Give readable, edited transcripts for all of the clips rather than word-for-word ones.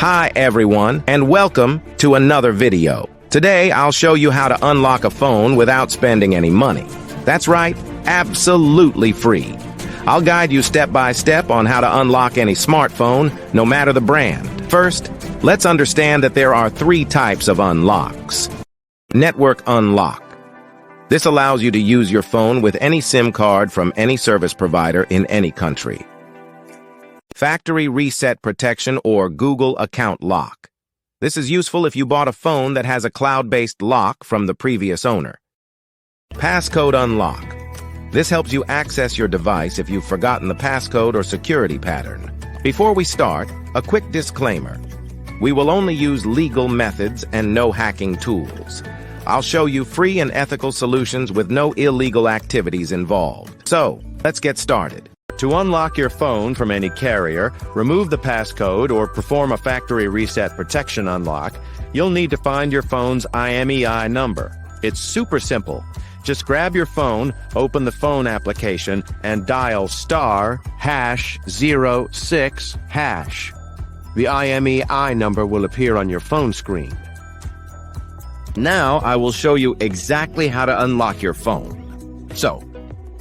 Hi everyone, and welcome to another video. Today I'll show you how to unlock a phone without spending any money. That's right, absolutely free. I'll guide you step by step on how to unlock any smartphone, no matter the brand. First, let's understand that there are three types of unlocks. Network unlock. This allows you to use your phone with any SIM card from any service provider in any country. Factory reset protection or Google account lock. This is useful if you bought a phone that has a cloud-based lock from the previous owner. Passcode unlock. This helps you access your device if you've forgotten the passcode or security pattern. Before we start, a quick disclaimer. We will only use legal methods and no hacking tools. I'll show you free and ethical solutions with no illegal activities involved. So, let's get started. To unlock your phone from any carrier, remove the passcode, or perform a factory reset protection unlock, you'll need to find your phone's IMEI number. It's super simple. Just grab your phone, open the phone application, and dial *#06#. The IMEI number will appear on your phone screen. Now I will show you exactly how to unlock your phone. So,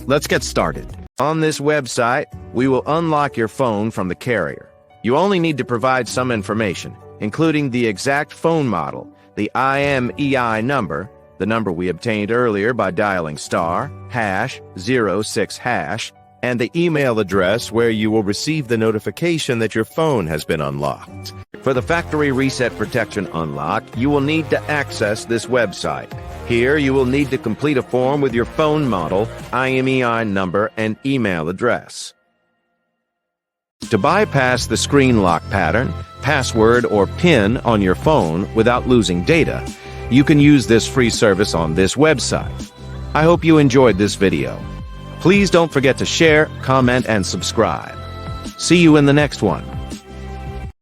let's get started. On this website, we will unlock your phone from the carrier. You only need to provide some information, including the exact phone model, the IMEI number, the number we obtained earlier by dialing *#06#, and the email address where you will receive the notification that your phone has been unlocked. For the factory reset protection unlock, you will need to access this website. Here, you will need to complete a form with your phone model, IMEI number, and email address. To bypass the screen lock pattern, password, or PIN on your phone without losing data, you can use this free service on this website. I hope you enjoyed this video. Please don't forget to share, comment, and subscribe. See you in the next one.